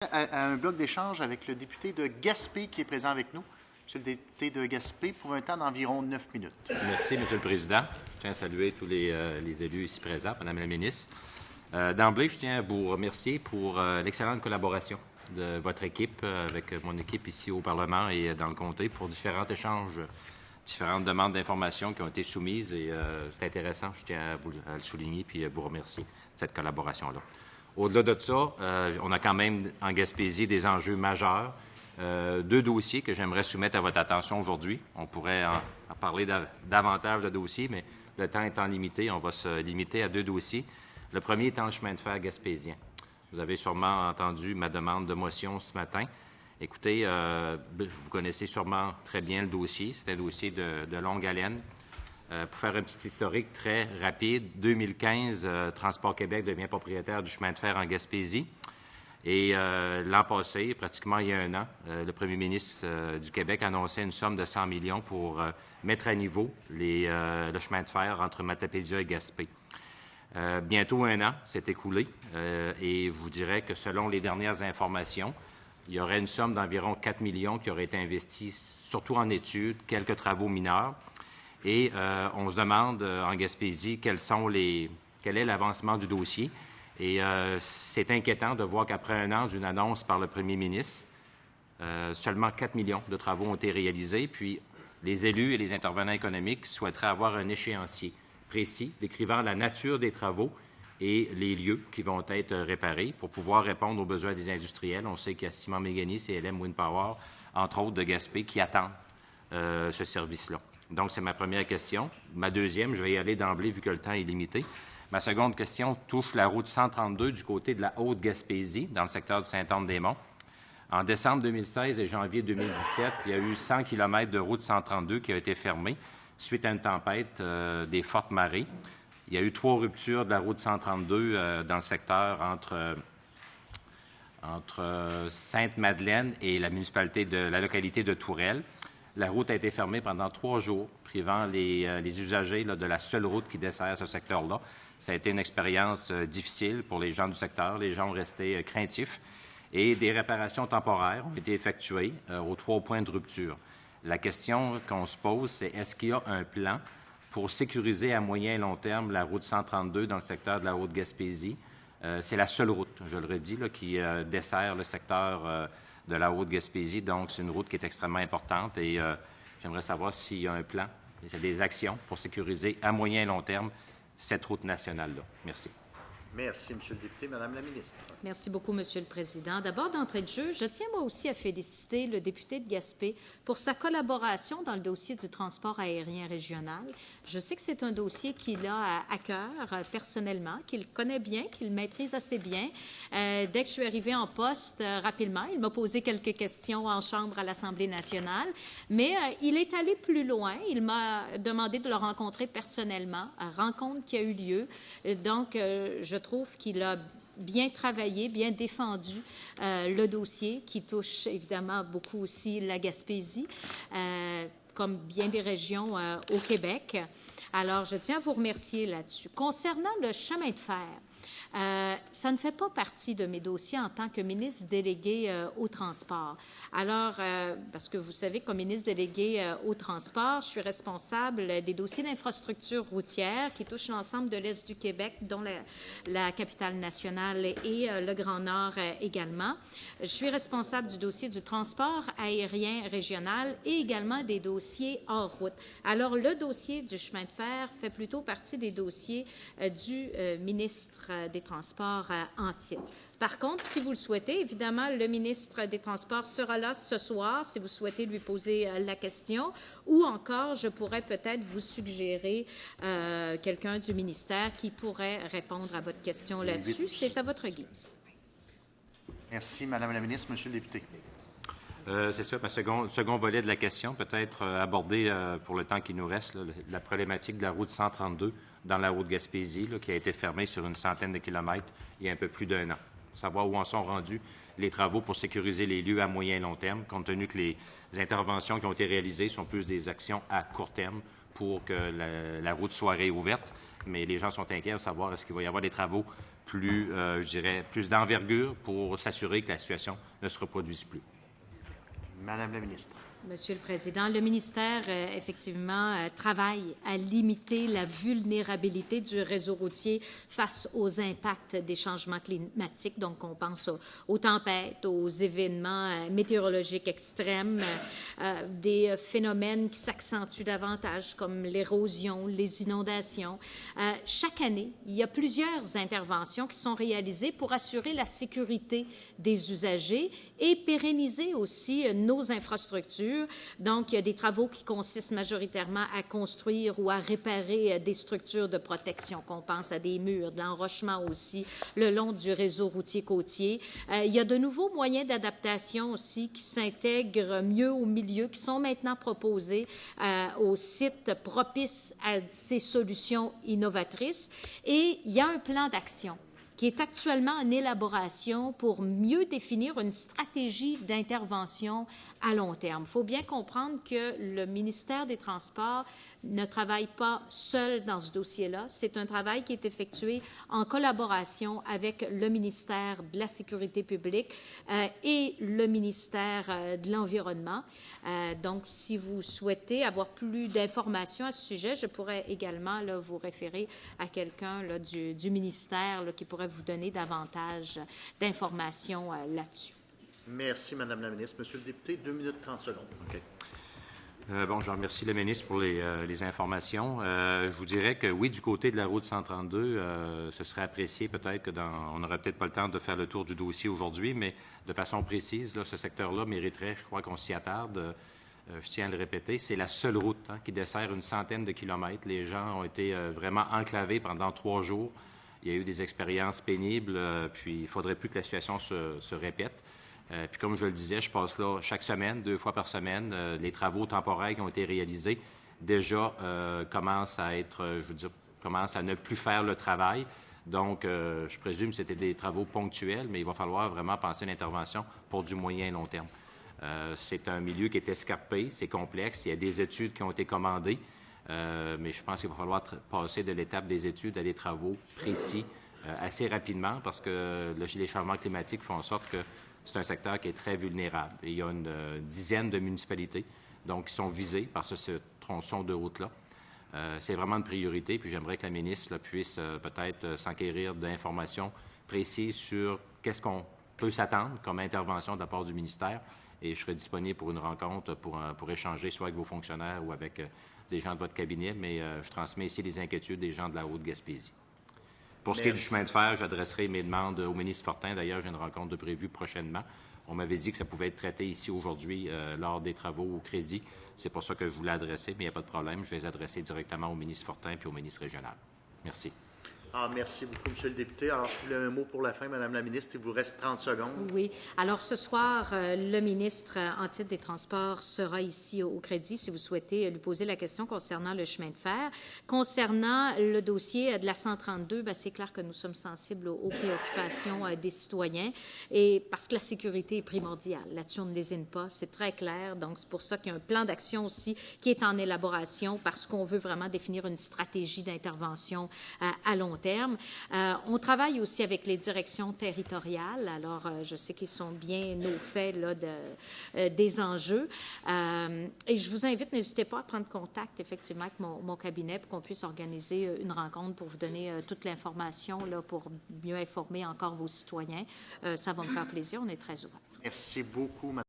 À un bloc d'échange avec le député de Gaspé qui est présent avec nous. Monsieur le député de Gaspé, pour un temps d'environ 9 minutes. Merci, Monsieur le Président. Je tiens à saluer tous les élus ici présents, Madame la ministre. D'emblée, je tiens à vous remercier pour l'excellente collaboration de votre équipe avec mon équipe ici au Parlement et dans le comté pour différents échanges, différentes demandes d'informations qui ont été soumises et c'est intéressant. Je tiens à le souligner puis à vous remercier de cette collaboration-là. Au-delà de ça, on a quand même en Gaspésie des enjeux majeurs. Deux dossiers que j'aimerais soumettre à votre attention aujourd'hui. On pourrait en parler davantage de dossiers, mais le temps étant limité, on va se limiter à deux dossiers. Le premier étant le chemin de fer gaspésien. Vous avez sûrement entendu ma demande de motion ce matin. Écoutez, vous connaissez sûrement très bien le dossier. C'est un dossier de longue haleine. Pour faire un petit historique très rapide, 2015, Transport Québec devient propriétaire du chemin de fer en Gaspésie. Et l'an passé, pratiquement il y a un an, le premier ministre du Québec annonçait une somme de 100 millions pour mettre à niveau le chemin de fer entre Matapédia et Gaspé. Bientôt un an s'est écoulé et vous dirais que selon les dernières informations, il y aurait une somme d'environ 4 millions qui aurait été investie surtout en études, quelques travaux mineurs. Et on se demande en Gaspésie quel est l'avancement du dossier. Et c'est inquiétant de voir qu'après un an d'une annonce par le premier ministre, seulement 4 millions de travaux ont été réalisés. Puis les élus et les intervenants économiques souhaiteraient avoir un échéancier précis décrivant la nature des travaux et les lieux qui vont être réparés pour pouvoir répondre aux besoins des industriels. On sait qu'il y a Simon Méganier, CLM Wind Power, entre autres de Gaspé, qui attendent ce service-là. Donc, c'est ma première question. Ma deuxième, je vais y aller d'emblée vu que le temps est limité. Ma seconde question touche la route 132 du côté de la Haute-Gaspésie, dans le secteur de Saint-Anne-des-Monts. En décembre 2016 et janvier 2017, il y a eu 100 km de route 132 qui a été fermée suite à une tempête des fortes marées. Il y a eu 3 ruptures de la route 132 dans le secteur entre Sainte-Madeleine et la municipalité de la localité de Tourelle. La route a été fermée pendant 3 jours, privant les usagers de la seule route qui dessert ce secteur-là. Ça a été une expérience difficile pour les gens du secteur. Les gens ont resté craintifs et des réparations temporaires ont été effectuées aux 3 points de rupture. La question qu'on se pose, c'est est-ce qu'il y a un plan pour sécuriser à moyen et long terme la route 132 dans le secteur de la Haute-Gaspésie? C'est la seule route, je le redis, qui dessert le secteur de la Haute-Gaspésie. Donc, c'est une route qui est extrêmement importante et j'aimerais savoir s'il y a un plan, s'il y a des actions pour sécuriser à moyen et long terme cette route nationale-là. Merci. Merci, Monsieur le député. Madame la ministre. Merci beaucoup, Monsieur le Président. D'abord, d'entrée de jeu, je tiens moi aussi à féliciter le député de Gaspé pour sa collaboration dans le dossier du transport aérien régional. Je sais que c'est un dossier qu'il a à cœur personnellement, qu'il connaît bien, qu'il maîtrise assez bien. Dès que je suis arrivée en poste, rapidement, il m'a posé quelques questions en chambre à l'Assemblée nationale, mais il est allé plus loin. Il m'a demandé de le rencontrer personnellement, rencontre qui a eu lieu. Donc, je trouve qu'il a bien travaillé, bien défendu le dossier qui touche évidemment beaucoup aussi la Gaspésie, comme bien des régions au Québec. Alors, je tiens à vous remercier là-dessus. Concernant le chemin de fer, ça ne fait pas partie de mes dossiers en tant que ministre délégué au transport. Alors, parce que vous savez, comme ministre délégué au transport, je suis responsable des dossiers d'infrastructure routière qui touchent l'ensemble de l'Est du Québec, dont la capitale nationale et le Grand Nord également. Je suis responsable du dossier du transport aérien régional et également des dossiers hors route. Alors, le dossier du chemin de fer fait plutôt partie des dossiers du ministre des Transports en titre. Par contre, si vous le souhaitez, évidemment, le ministre des Transports sera là ce soir si vous souhaitez lui poser la question ou encore, je pourrais peut-être vous suggérer quelqu'un du ministère qui pourrait répondre à votre question là-dessus. C'est à votre guise. Merci, Madame la ministre. Monsieur le député. C'est ça, ma second volet de la question, peut-être aborder pour le temps qui nous reste, la problématique de la route 132 dans la Haute-Gaspésie, qui a été fermée sur une centaine de kilomètres il y a un peu plus d'un an. Savoir où en sont rendus les travaux pour sécuriser les lieux à moyen et long terme, compte tenu que les interventions qui ont été réalisées sont plus des actions à court terme pour que la route soit réouverte. mais les gens sont inquiets de savoir est-ce qu'il va y avoir des travaux plus, je dirais, plus d'envergure pour s'assurer que la situation ne se reproduise plus. Madame la ministre. Monsieur le Président, le ministère, effectivement, travaille à limiter la vulnérabilité du réseau routier face aux impacts des changements climatiques. Donc, on pense aux tempêtes, aux événements météorologiques extrêmes, des phénomènes qui s'accentuent davantage, comme l'érosion, les inondations. Chaque année, il y a plusieurs interventions qui sont réalisées pour assurer la sécurité des usagers et pérenniser aussi nos infrastructures. Donc, il y a des travaux qui consistent majoritairement à construire ou à réparer des structures de protection, qu'on pense à des murs, de l'enrochement aussi, le long du réseau routier côtier. Il y a de nouveaux moyens d'adaptation aussi qui s'intègrent mieux au milieu, qui sont maintenant proposés aux sites propices à ces solutions innovatrices. Et il y a un plan d'action qui est actuellement en élaboration pour mieux définir une stratégie d'intervention à long terme. Il faut bien comprendre que le ministère des Transports ne travaille pas seul dans ce dossier-là. C'est un travail qui est effectué en collaboration avec le ministère de la Sécurité publique et le ministère de l'Environnement. Donc, si vous souhaitez avoir plus d'informations à ce sujet, je pourrais également là, vous référer à quelqu'un du ministère là, qui pourrait vous donner davantage d'informations là-dessus. Merci, Madame la ministre. Monsieur le député, 2 minutes 30 secondes. OK. Bon, je remercie le ministre pour les informations. Je vous dirais que oui, du côté de la route 132, ce serait apprécié peut-être que on n'aurait peut-être pas le temps de faire le tour du dossier aujourd'hui, mais de façon précise, là, ce secteur-là mériterait, je crois qu'on s'y attarde. Je tiens à le répéter, c'est la seule route qui dessert une centaine de kilomètres. Les gens ont été vraiment enclavés pendant 3 jours. Il y a eu des expériences pénibles, puis il ne faudrait plus que la situation se répète. Puis comme je le disais, je passe là chaque semaine, 2 fois par semaine. Les travaux temporaires qui ont été réalisés déjà commencent à être, commencent à ne plus faire le travail. Donc, je présume que c'était des travaux ponctuels, mais il va falloir vraiment penser à une intervention pour du moyen et long terme. C'est un milieu qui est escarpé, c'est complexe, il y a des études qui ont été commandées, mais je pense qu'il va falloir passer de l'étape des études à des travaux précis assez rapidement parce que les changements climatiques font en sorte que c'est un secteur qui est très vulnérable. Et il y a une dizaine de municipalités donc, qui sont visées par ce tronçon de route-là. C'est vraiment une priorité, puis j'aimerais que la ministre là, puisse peut-être s'enquérir d'informations précises sur qu'est-ce qu'on peut s'attendre comme intervention de la part du ministère. Et je serai disponible pour une rencontre pour échanger soit avec vos fonctionnaires ou avec des gens de votre cabinet, mais je transmets ici les inquiétudes des gens de la Haute-Gaspésie. Pour ce qui est du chemin de fer, j'adresserai mes demandes au ministre Fortin. D'ailleurs, j'ai une rencontre de prévue prochainement. On m'avait dit que ça pouvait être traité ici aujourd'hui lors des travaux au crédit. C'est pour ça que je voulais adresser, mais il n'y a pas de problème. Je vais les adresser directement au ministre Fortin puis au ministre régional. Merci. Merci beaucoup, Monsieur le député. Alors, je voulais un mot pour la fin, Madame la ministre. Il vous reste 30 secondes. Oui. Alors, ce soir, le ministre en titre des Transports sera ici au crédit si vous souhaitez lui poser la question concernant le chemin de fer. Concernant le dossier de la 132, c'est clair que nous sommes sensibles aux préoccupations des citoyens et parce que la sécurité est primordiale. Là-dessus, on ne lésine pas. C'est très clair. Donc, c'est pour ça qu'il y a un plan d'action aussi qui est en élaboration parce qu'on veut vraiment définir une stratégie d'intervention à long terme. On travaille aussi avec les directions territoriales. Alors, je sais qu'ils sont bien au fait là, des enjeux. Et je vous invite, n'hésitez pas à prendre contact effectivement avec mon cabinet pour qu'on puisse organiser une rencontre pour vous donner toute l'information là, pour mieux informer encore vos citoyens. Ça va me faire plaisir. On est très ouverts. Merci beaucoup, Mme